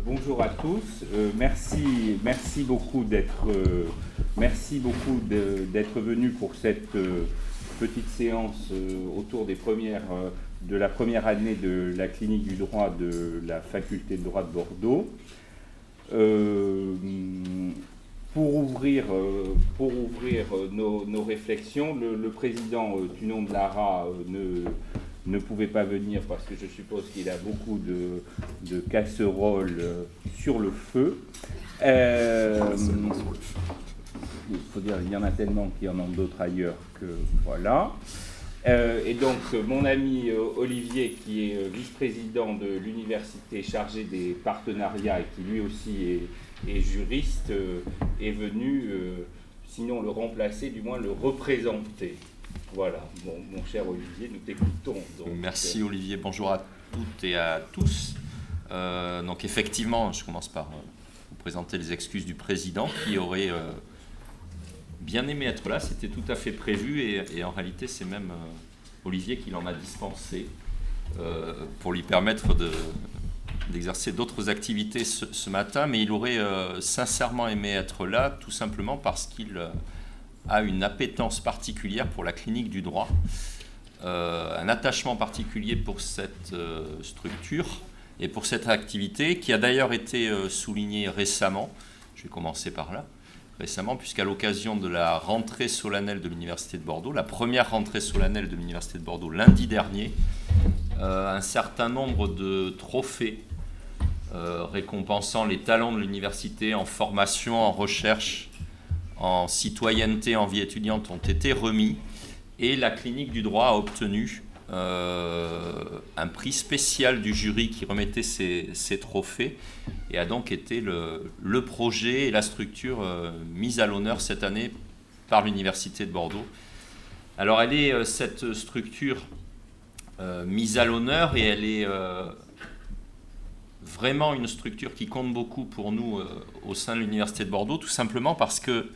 Bonjour à tous. Merci beaucoup d'être venus pour cette petite séance autour de la première année de la clinique du droit de la faculté de droit de Bordeaux. Pour ouvrir nos réflexions, le président Thunon de Lara ne pouvait pas venir parce que je suppose qu'il a beaucoup de casseroles sur le feu. Il faut dire qu'il y en a tellement qu'il y en a d'autres ailleurs que voilà. Et donc mon ami Olivier, qui est vice-président de l'université chargé des partenariats et qui lui aussi est juriste, est venu, sinon le remplacer, du moins le représenter. Voilà, bon, mon cher Olivier, nous t'écoutons. Merci Olivier, bonjour à toutes et à tous. Donc effectivement, je commence par vous présenter les excuses du président qui aurait bien aimé être là, c'était tout à fait prévu et en réalité c'est même Olivier qui l'en a dispensé pour lui permettre d'exercer d'autres activités ce matin, mais il aurait sincèrement aimé être là tout simplement parce qu'il a une appétence particulière pour la clinique du droit, un attachement particulier pour cette structure et pour cette activité qui a d'ailleurs été soulignée récemment, je vais commencer par là, récemment, puisqu'à l'occasion de la rentrée solennelle de l'Université de Bordeaux, la première rentrée solennelle de l'Université de Bordeaux lundi dernier, un certain nombre de trophées récompensant les talents de l'université en formation, en recherche, en citoyenneté, en vie étudiante ont été remis et la clinique du droit a obtenu un prix spécial du jury qui remettait ces trophées et a donc été le projet et la structure mise à l'honneur cette année par l'Université de Bordeaux. Alors elle est cette structure mise à l'honneur et elle est vraiment une structure qui compte beaucoup pour nous au sein de l'Université de Bordeaux, tout simplement parce que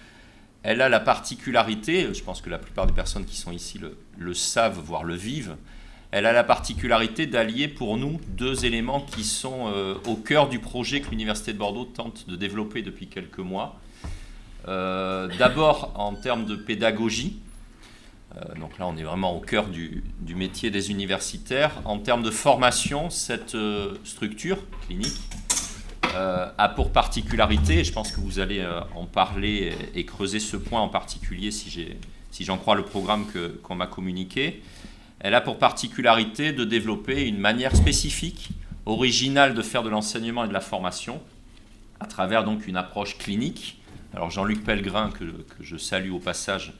elle a la particularité, je pense que la plupart des personnes qui sont ici le savent, voire le vivent, elle a la particularité d'allier pour nous deux éléments qui sont au cœur du projet que l'Université de Bordeaux tente de développer depuis quelques mois. D'abord en termes de pédagogie, donc là on est vraiment au cœur du métier des universitaires. En termes de formation, cette structure clinique a pour particularité, et je pense que vous allez en parler et creuser ce point en particulier si j'en crois le programme qu'on m'a communiqué, elle a pour particularité de développer une manière spécifique, originale de faire de l'enseignement et de la formation, à travers donc une approche clinique. Alors Jean-Luc Pellegrin, que je salue au passage,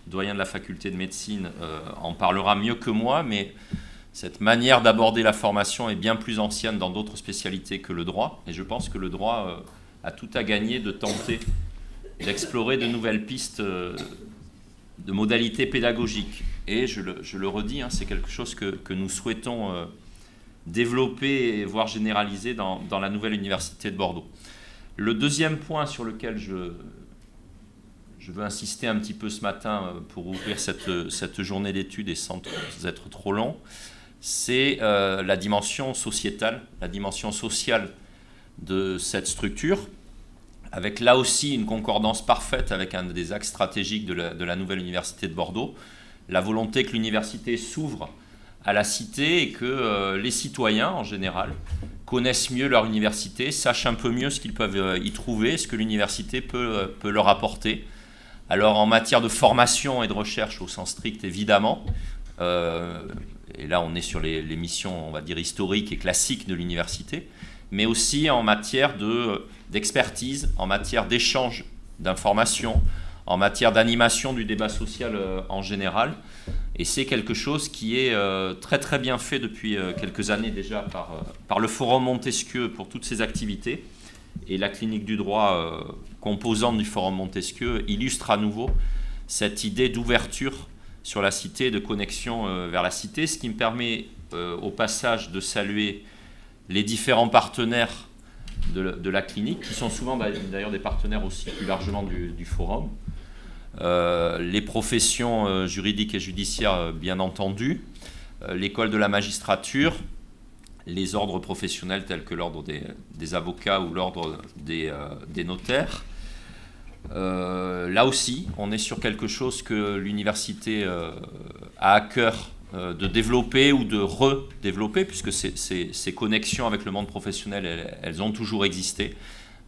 doyen de la faculté de médecine, en parlera mieux que moi, mais cette manière d'aborder la formation est bien plus ancienne dans d'autres spécialités que le droit, et je pense que le droit a tout à gagner de tenter d'explorer de nouvelles pistes de modalités pédagogiques. Et je le redis, c'est quelque chose que nous souhaitons développer et voire généraliser dans la nouvelle université de Bordeaux. Le deuxième point sur lequel je veux insister un petit peu ce matin pour ouvrir cette journée d'études et sans être trop long, c'est la dimension sociétale, la dimension sociale de cette structure, avec là aussi une concordance parfaite avec un des axes stratégiques de la nouvelle université de Bordeaux, la volonté que l'université s'ouvre à la cité et que les citoyens en général connaissent mieux leur université, sachent un peu mieux ce qu'ils peuvent y trouver, ce que l'université peut leur apporter. Alors en matière de formation et de recherche au sens strict évidemment, et là on est sur les missions on va dire historiques et classiques de l'université, mais aussi en matière d'expertise, en matière d'échange d'informations, en matière d'animation du débat social en général. Et c'est quelque chose qui est très très bien fait depuis quelques années déjà par le Forum Montesquieu pour toutes ses activités. Et la clinique du droit composante du Forum Montesquieu illustre à nouveau cette idée d'ouverture sur la cité, de connexion vers la cité, ce qui me permet au passage de saluer les différents partenaires de la clinique, qui sont souvent d'ailleurs des partenaires aussi plus largement du Forum. Les professions juridiques et judiciaires, bien entendu, l'école de la magistrature, les ordres professionnels tels que l'ordre des avocats ou l'ordre des notaires. Là aussi, on est sur quelque chose que l'université a à cœur de développer ou de redévelopper, puisque ces connexions avec le monde professionnel, elles ont toujours existé.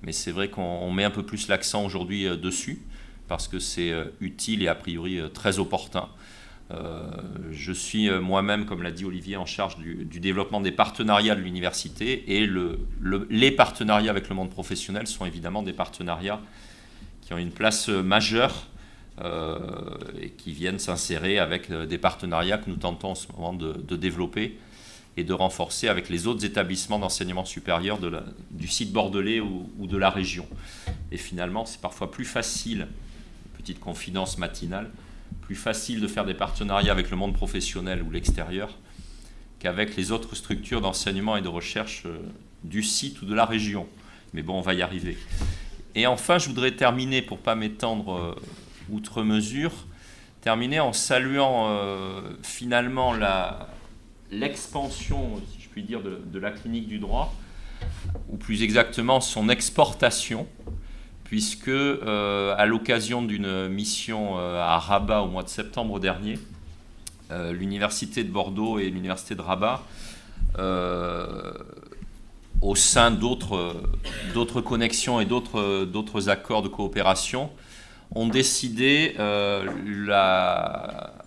Mais c'est vrai qu'on met un peu plus l'accent aujourd'hui dessus, parce que c'est utile et a priori très opportun. Je suis moi-même, comme l'a dit Olivier, en charge du développement des partenariats de l'université, et les partenariats avec le monde professionnel sont évidemment des partenariats qui ont une place majeure et qui viennent s'insérer avec des partenariats que nous tentons en ce moment de développer et de renforcer avec les autres établissements d'enseignement supérieur du site bordelais ou de la région. Et finalement, c'est parfois plus facile, petite confidence matinale, plus facile de faire des partenariats avec le monde professionnel ou l'extérieur qu'avec les autres structures d'enseignement et de recherche du site ou de la région. Mais bon, on va y arriver. Et enfin, je voudrais terminer, pour ne pas m'étendre outre mesure, terminer en saluant finalement l'expansion, si je puis dire, de la clinique du droit, ou plus exactement son exportation, puisque à l'occasion d'une mission à Rabat au mois de septembre dernier, l'Université de Bordeaux et l'Université de Rabat, au sein d'autres connexions et d'autres accords de coopération, ont décidé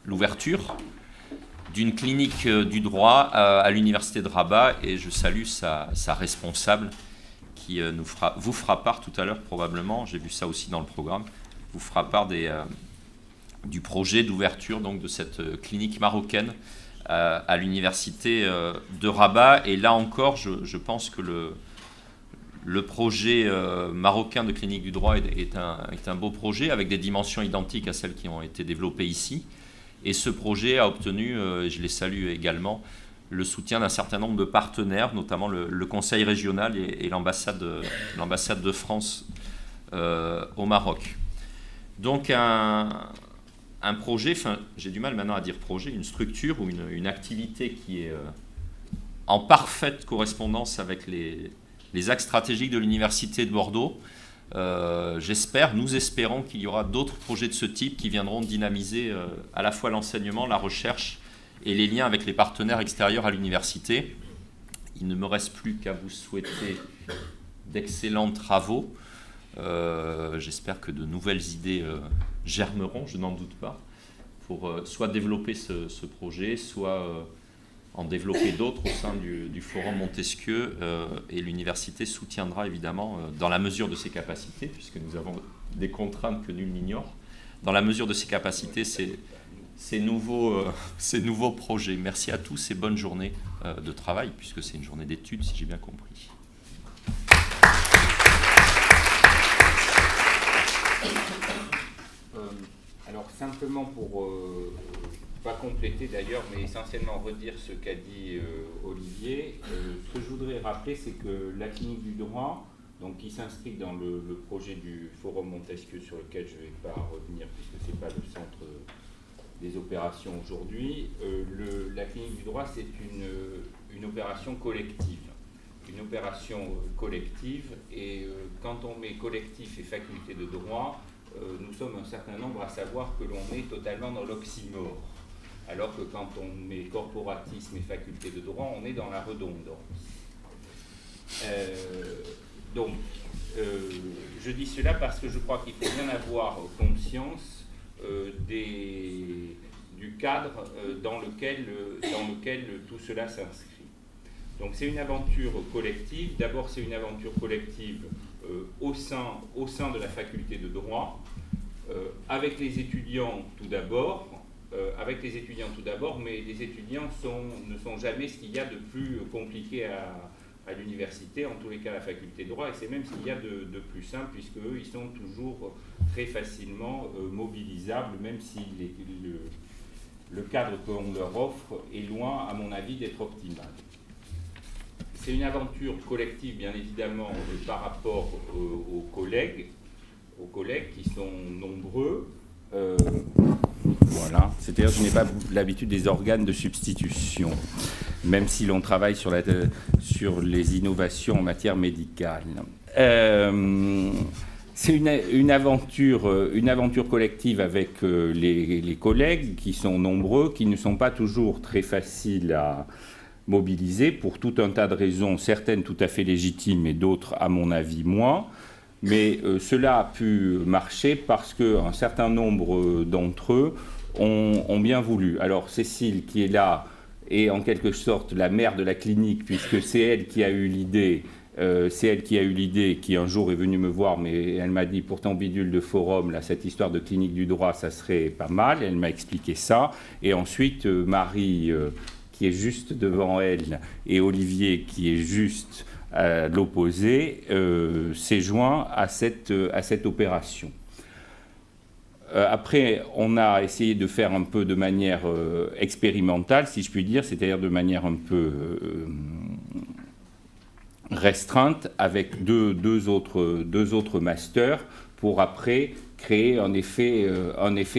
l'ouverture d'une clinique du droit à l'Université de Rabat, et je salue sa responsable qui vous fera part tout à l'heure probablement, j'ai vu ça aussi dans le programme, vous fera part du projet d'ouverture donc, de cette clinique marocaine à l'Université de Rabat. Et là encore, je pense que le projet marocain de clinique du droit est un beau projet avec des dimensions identiques à celles qui ont été développées ici. Et ce projet a obtenu, et je les salue également, le soutien d'un certain nombre de partenaires, notamment le Conseil régional et l'ambassade de France au Maroc. Donc un projet, j'ai du mal maintenant à dire projet, une structure ou une activité qui est en parfaite correspondance avec les axes stratégiques de l'Université de Bordeaux. Nous espérons qu'il y aura d'autres projets de ce type qui viendront dynamiser à la fois l'enseignement, la recherche et les liens avec les partenaires extérieurs à l'université. Il ne me reste plus qu'à vous souhaiter d'excellents travaux. J'espère que de nouvelles idées germeront, je n'en doute pas, pour soit développer ce projet, soit en développer d'autres au sein du Forum Montesquieu, et l'université soutiendra évidemment, dans la mesure de ses capacités, puisque nous avons des contraintes que nul n'ignore, dans la mesure de ses capacités, ces nouveaux projets. Merci à tous et bonne journée de travail, puisque c'est une journée d'études, si j'ai bien compris. Alors simplement pour pas compléter d'ailleurs, mais essentiellement redire ce qu'a dit Olivier, ce que je voudrais rappeler, c'est que la clinique du droit, donc qui s'inscrit dans le projet du Forum Montesquieu, sur lequel je ne vais pas revenir puisque ce n'est pas le centre des opérations aujourd'hui, la clinique du droit, c'est une opération collective. Une opération collective, et quand on met collectif et faculté de droit, nous sommes un certain nombre à savoir que l'on est totalement dans l'oxymore, alors que quand on met corporatisme et faculté de droit, on est dans la redondance. Je dis cela parce que je crois qu'il faut bien avoir conscience du cadre dans lequel tout cela s'inscrit. Donc c'est une aventure collective. D'abord, c'est une aventure collective au sein de la faculté de droit, avec les étudiants tout d'abord, mais les étudiants ne sont jamais ce qu'il y a de plus compliqué à l'université, en tous les cas à la faculté de droit, et c'est même ce qu'il y a de plus simple, puisque eux, ils sont toujours très facilement mobilisables, même si le cadre qu'on leur offre est loin, à mon avis, d'être optimal. C'est une aventure collective, bien évidemment, par rapport aux collègues qui sont nombreux. Voilà. C'est-à-dire que je n'ai pas l'habitude des organes de substitution, même si l'on travaille sur les innovations en matière médicale. C'est une aventure collective avec les collègues qui sont nombreux, qui ne sont pas toujours très faciles à mobiliser pour tout un tas de raisons, certaines tout à fait légitimes et d'autres, à mon avis, moins. Mais cela a pu marcher parce qu'un certain nombre d'entre eux ont bien voulu. Alors Cécile, qui est là, est en quelque sorte la mère de la clinique, puisque c'est elle qui a eu l'idée. Qui un jour est venue me voir, mais elle m'a dit, pour ton bidule de forum, là, cette histoire de clinique du droit, ça serait pas mal. Elle m'a expliqué ça. Et ensuite, Marie, qui est juste devant elle, et Olivier, qui est juste à l'opposé, s'est joint à cette opération. Après, on a essayé de faire un peu de manière expérimentale, si je puis dire, c'est-à-dire de manière un peu restreinte, avec deux autres masters, pour après créer un effet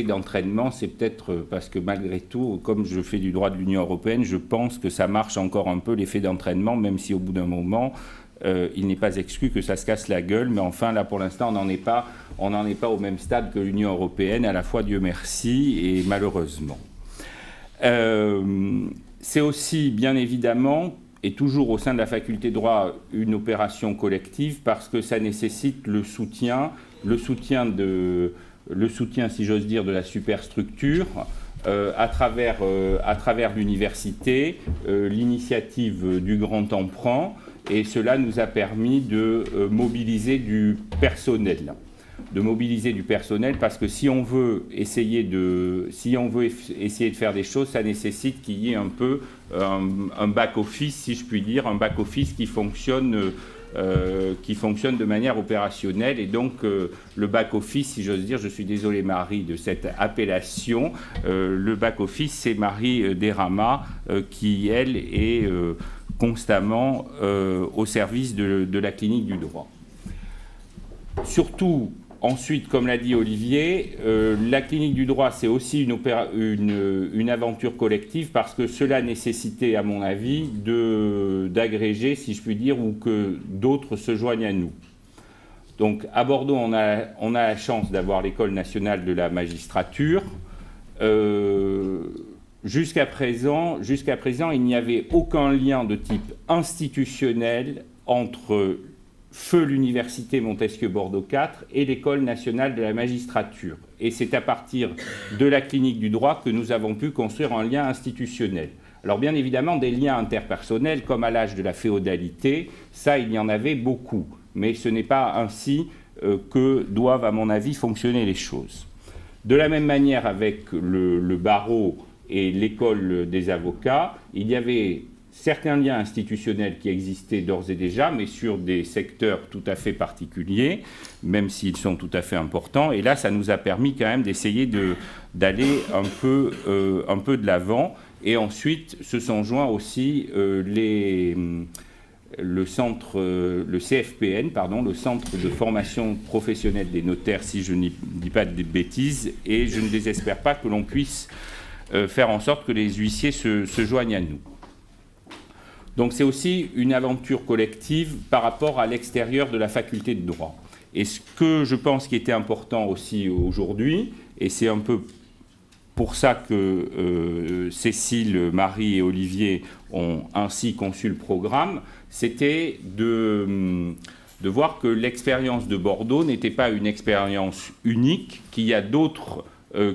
d'entraînement. C'est peut-être parce que malgré tout, comme je fais du droit de l'Union européenne, je pense que ça marche encore un peu, l'effet d'entraînement, même si au bout d'un moment, il n'est pas exclu que ça se casse la gueule. Mais enfin, là, pour l'instant, on n'en est pas au même stade que l'Union européenne, à la fois, Dieu merci, et malheureusement. C'est aussi, bien évidemment, et toujours au sein de la faculté de droit, une opération collective, parce que ça nécessite le soutien, si j'ose dire, de la superstructure, à travers l'université, l'initiative du Grand Emprunt, et cela nous a permis de mobiliser du personnel. Parce que si on veut essayer de faire des choses, ça nécessite qu'il y ait un peu un back-office, si je puis dire, un back-office qui fonctionne de manière opérationnelle. Et donc, le back-office, si j'ose dire, je suis désolé Marie de cette appellation, le back-office, c'est Marie Derama, qui, elle, est constamment au service de la clinique du droit. Surtout, ensuite, comme l'a dit Olivier, la clinique du droit, c'est aussi une aventure collective, parce que cela nécessitait, à mon avis, d'agréger, si je puis dire, ou que d'autres se joignent à nous. Donc, à Bordeaux, on a la chance d'avoir l'École nationale de la magistrature. Jusqu'à présent, il n'y avait aucun lien de type institutionnel entre feu l'université Montesquieu-Bordeaux 4 et l'École nationale de la magistrature. Et c'est à partir de la clinique du droit que nous avons pu construire un lien institutionnel. Alors bien évidemment, des liens interpersonnels, comme à l'âge de la féodalité, ça, il y en avait beaucoup. Mais ce n'est pas ainsi que doivent, à mon avis, fonctionner les choses. De la même manière, avec le barreau et l'école des avocats, il y avait certains liens institutionnels qui existaient d'ores et déjà, mais sur des secteurs tout à fait particuliers, même s'ils sont tout à fait importants. Et là, ça nous a permis quand même d'essayer d'aller un peu de l'avant. Et ensuite, se sont joints aussi le CFPN, le Centre de formation professionnelle des notaires, si je ne dis pas de bêtises, et je ne désespère pas que l'on puisse faire en sorte que les huissiers se joignent à nous. Donc c'est aussi une aventure collective par rapport à l'extérieur de la faculté de droit. Et ce que je pense qui était important aussi aujourd'hui, et c'est un peu pour ça que Cécile, Marie et Olivier ont ainsi conçu le programme, c'était de voir que l'expérience de Bordeaux n'était pas une expérience unique, qu'il y a d'autres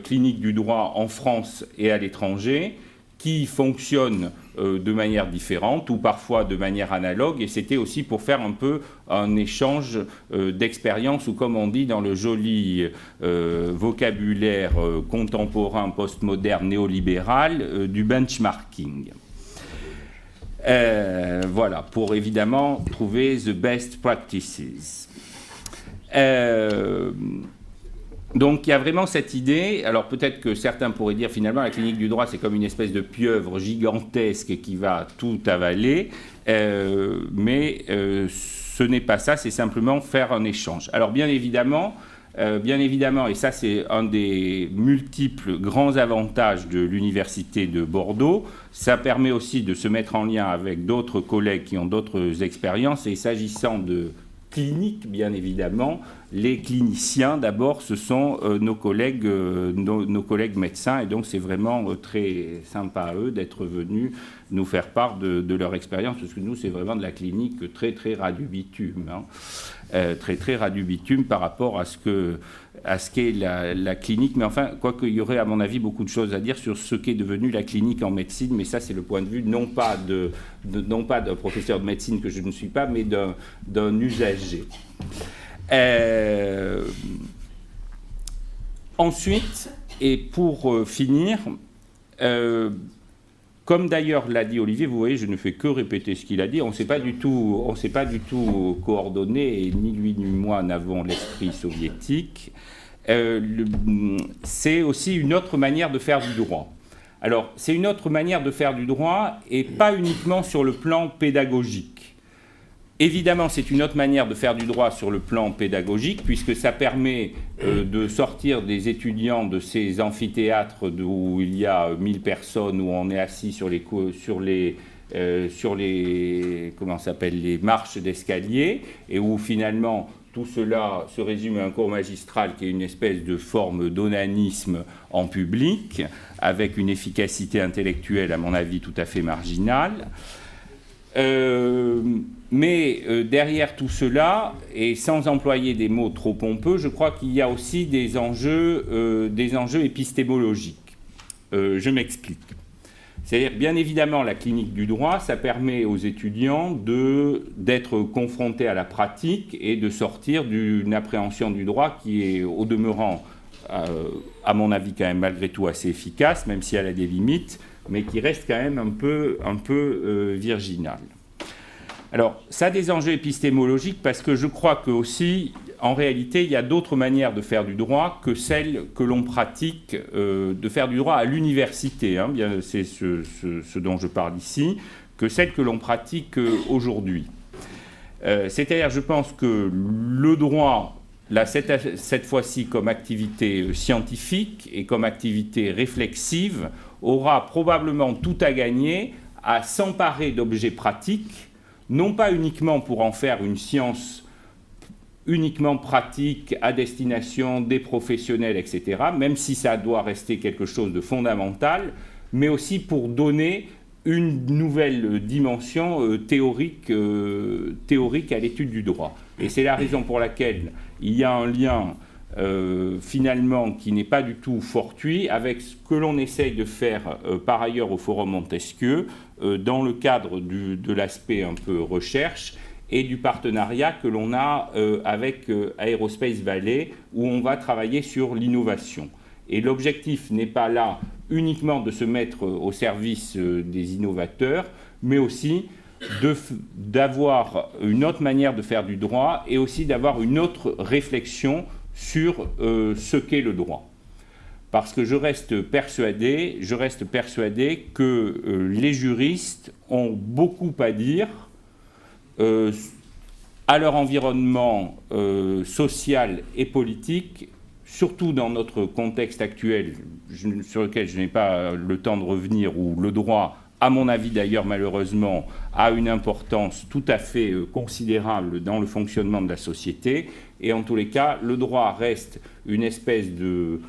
cliniques du droit en France et à l'étranger qui fonctionnent de manière différente ou parfois de manière analogue, et c'était aussi pour faire un peu un échange d'expériences, ou comme on dit dans le joli vocabulaire contemporain, postmoderne, néolibéral, du benchmarking. Voilà, pour évidemment trouver the best practices. Donc il y a vraiment cette idée, alors peut-être que certains pourraient dire finalement la clinique du droit c'est comme une espèce de pieuvre gigantesque qui va tout avaler, mais ce n'est pas ça, c'est simplement faire un échange. Alors bien évidemment, Bien évidemment, et ça c'est un des multiples grands avantages de l'Université de Bordeaux, ça permet aussi de se mettre en lien avec d'autres collègues qui ont d'autres expériences. Et s'agissant de clinique, bien évidemment, les cliniciens d'abord, ce sont nos collègues médecins, et donc c'est vraiment très sympa à eux d'être venus nous faire part de leur expérience, parce que nous c'est vraiment de la clinique très très ras du bitume, hein. Très ras du bitume par rapport à ce qu'est la clinique. Mais enfin, quoique il y aurait à mon avis beaucoup de choses à dire sur ce qu'est devenu la clinique en médecine, mais ça c'est le point de vue non pas d'un professeur de médecine que je ne suis pas, mais d'un usager. Ensuite, et pour finir, comme d'ailleurs l'a dit Olivier, vous voyez, je ne fais que répéter ce qu'il a dit. On ne s'est pas du tout coordonné, et ni lui ni moi n'avons l'esprit soviétique. C'est aussi une autre manière de faire du droit. Alors, c'est une autre manière de faire du droit, et pas uniquement sur le plan pédagogique. Évidemment, c'est une autre manière de faire du droit sur le plan pédagogique, puisque ça permet de sortir des étudiants de ces amphithéâtres où il y a 1000 personnes, où on est assis sur les marches d'escalier, et où finalement tout cela se résume à un cours magistral qui est une espèce de forme d'onanisme en public, avec une efficacité intellectuelle, à mon avis, tout à fait marginale. Mais derrière tout cela, et sans employer des mots trop pompeux, je crois qu'il y a aussi des enjeux épistémologiques. Je m'explique. C'est-à-dire, bien évidemment, la clinique du droit, ça permet aux étudiants d'être confrontés à la pratique et de sortir d'une appréhension du droit qui est, au demeurant, à mon avis, quand même, malgré tout, assez efficace, même si elle a des limites, mais qui reste quand même un peu virginal. Alors, ça a des enjeux épistémologiques parce que je crois que aussi, en réalité, il y a d'autres manières de faire du droit que celles que l'on pratique, de faire du droit à l'université, hein, c'est ce dont je parle ici, que celles que l'on pratique aujourd'hui. C'est-à-dire, je pense que le droit, là, cette fois-ci comme activité scientifique et comme activité réflexive, aura probablement tout à gagner à s'emparer d'objets pratiques, non pas uniquement pour en faire une science uniquement pratique à destination des professionnels, etc., même si ça doit rester quelque chose de fondamental, mais aussi pour donner une nouvelle dimension théorique à l'étude du droit. Et c'est la raison pour laquelle il y a un lien finalement qui n'est pas du tout fortuit avec ce que l'on essaye de faire par ailleurs au Forum Montesquieu dans le cadre de l'aspect un peu recherche et du partenariat que l'on a avec Aerospace Valley, où on va travailler sur l'innovation. Et l'objectif n'est pas là uniquement de se mettre au service des innovateurs, mais aussi d'avoir une autre manière de faire du droit et aussi d'avoir une autre réflexion sur ce qu'est le droit. Parce que je reste persuadé que les juristes ont beaucoup à dire à leur environnement social et politique, surtout dans notre contexte actuel, sur lequel je n'ai pas le temps de revenir, où le droit, à mon avis d'ailleurs malheureusement, a une importance tout à fait considérable dans le fonctionnement de la société. Et en tous les cas, le droit reste une espèce de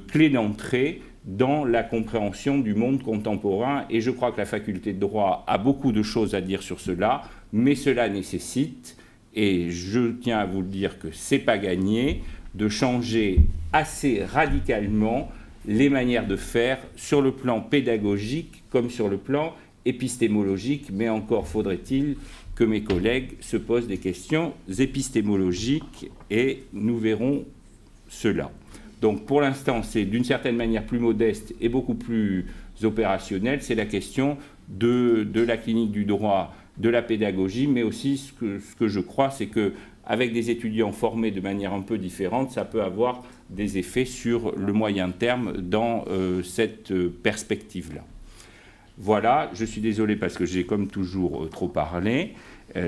clé d'entrée dans la compréhension du monde contemporain. Et je crois que la faculté de droit a beaucoup de choses à dire sur cela, mais cela nécessite, et je tiens à vous le dire que ce n'est pas gagné, de changer assez radicalement les manières de faire sur le plan pédagogique comme sur le plan épistémologique, mais encore faudrait-il que mes collègues se posent des questions épistémologiques et nous verrons cela. Donc pour l'instant, c'est d'une certaine manière plus modeste et beaucoup plus opérationnel, c'est la question de la clinique du droit, de la pédagogie, mais aussi ce que je crois, c'est qu'avec des étudiants formés de manière un peu différente, ça peut avoir des effets sur le moyen terme dans cette perspective-là. Voilà, je suis désolé parce que j'ai comme toujours trop parlé.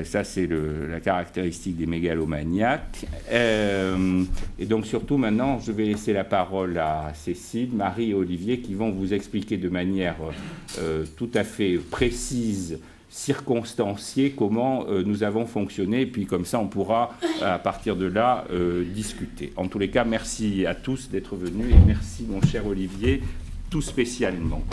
Ça, c'est la caractéristique des mégalomaniaques. Et donc, surtout, maintenant, je vais laisser la parole à Cécile, Marie et Olivier qui vont vous expliquer de manière tout à fait précise, circonstanciée, comment nous avons fonctionné. Et puis, comme ça, on pourra, à partir de là, discuter. En tous les cas, merci à tous d'être venus et merci, mon cher Olivier, tout spécialement.